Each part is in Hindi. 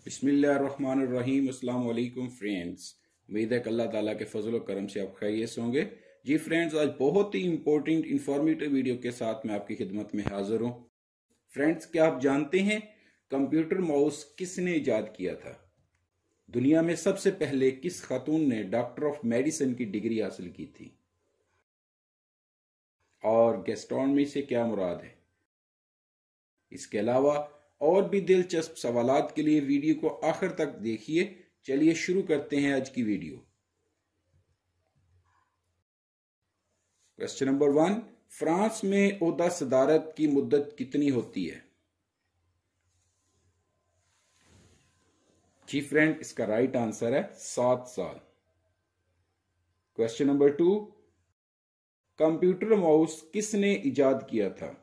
बिस्मिल्लाहिर्रहमानिर्रहीम। अस्सलाम वालेकुम फ्रेंड्स। उम्मीद है कि अल्लाह ताला के फजल और करम से आप खैरियत से होंगे। जी फ्रेंड्स, आज बहुत ही इंपॉर्टेंट इंफॉर्मेटिव वीडियो के साथ मैं आपकी खिदमत में हाजिर हूँ। फ्रेंड्स, क्या आप जानते हैं कंप्यूटर माउस किसने इजाद किया था? दुनिया में सबसे पहले किस खातून ने डॉक्टर ऑफ मेडिसिन की डिग्री हासिल की थी? और गैस्ट्रोनॉमी से क्या मुराद है? इसके अलावा और भी दिलचस्प सवालात के लिए वीडियो को आखिर तक देखिए। चलिए शुरू करते हैं आज की वीडियो। क्वेश्चन नंबर 1, फ्रांस में ओहदा सदारत की मुद्दत कितनी होती है? जी फ्रेंड, इसका राइट आंसर है 7 साल। क्वेश्चन नंबर 2, कंप्यूटर माउस किसने इजाद किया था?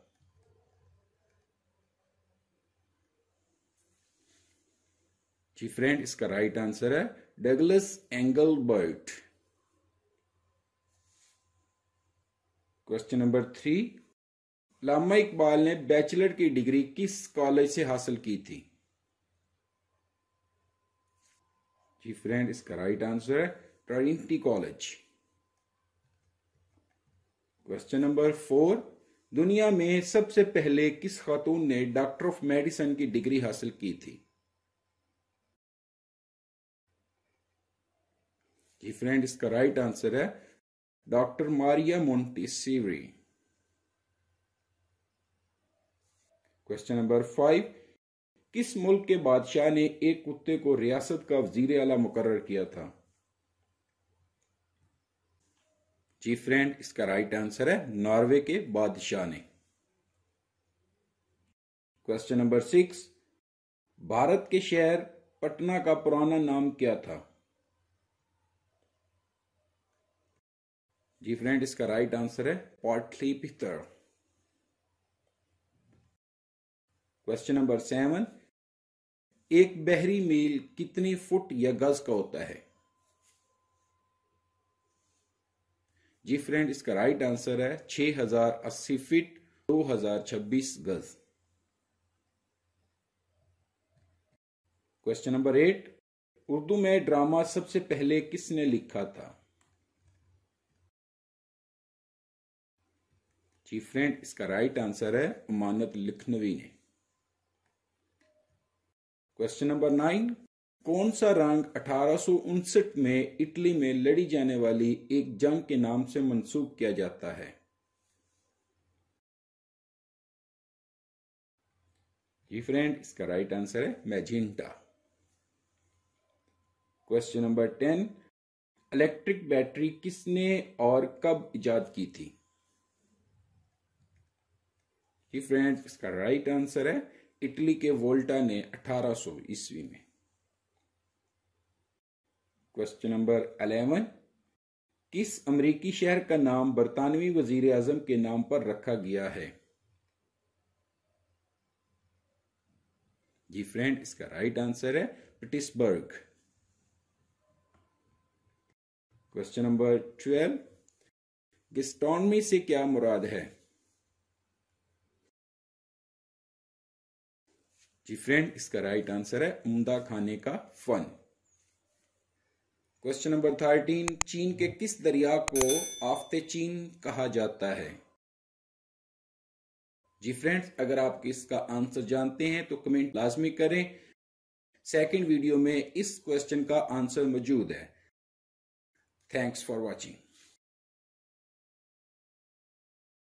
जी फ्रेंड, इसका राइट आंसर है डगलस एंगलबर्ट। क्वेश्चन नंबर 3, अल्लामा इकबाल ने बैचलर की डिग्री किस कॉलेज से हासिल की थी? जी फ्रेंड, इसका राइट आंसर है ट्रिनिटी कॉलेज। क्वेश्चन नंबर 4, दुनिया में सबसे पहले किस खातून ने डॉक्टर ऑफ मेडिसिन की डिग्री हासिल की थी? जी फ्रेंड, इसका राइट आंसर है डॉक्टर मारिया मोंटेसेरी। क्वेश्चन नंबर 5, किस मुल्क के बादशाह ने एक कुत्ते को रियासत का वजीर आला मुकर्रर किया था? जी फ्रेंड, इसका राइट आंसर है नॉर्वे के बादशाह ने। क्वेश्चन नंबर 6, भारत के शहर पटना का पुराना नाम क्या था? जी फ्रेंड, इसका राइट आंसर है पाटलिपुत्र। क्वेश्चन नंबर 7, एक बहरी मील कितनी फुट या गज का होता है? जी फ्रेंड, इसका राइट आंसर है 6080 फीट 2026 गज। क्वेश्चन नंबर 8, उर्दू में ड्रामा सबसे पहले किसने लिखा था? जी फ्रेंड, इसका राइट आंसर है उमानत लखनवी ने। क्वेश्चन नंबर 9, कौन सा रंग 1859 में इटली में लड़ी जाने वाली एक जंग के नाम से मंसूब किया जाता है? जी फ्रेंड, इसका राइट आंसर है magenta. Question number 10, electric battery किसने और कब इजाद की थी? जी फ्रेंड, इसका राइट आंसर है इटली के वोल्टा ने 1800 ईस्वी में। क्वेश्चन नंबर 11, किस अमेरिकी शहर का नाम बरतानवी वजीर आजम के नाम पर रखा गया है? जी फ्रेंड, इसका राइट आंसर है पिट्सबर्ग। क्वेश्चन नंबर 12, गैस्ट्रोनॉमी से क्या मुराद है? जी फ्रेंड, इसका राइट आंसर है उम्दा खाने का फन। क्वेश्चन नंबर 13, चीन के किस दरिया को आफते चीन कहा जाता है? जी फ्रेंड्स, अगर आप इसका आंसर जानते हैं तो कमेंट लाजमी करें। सेकंड वीडियो में इस क्वेश्चन का आंसर मौजूद है। Thanks for watching.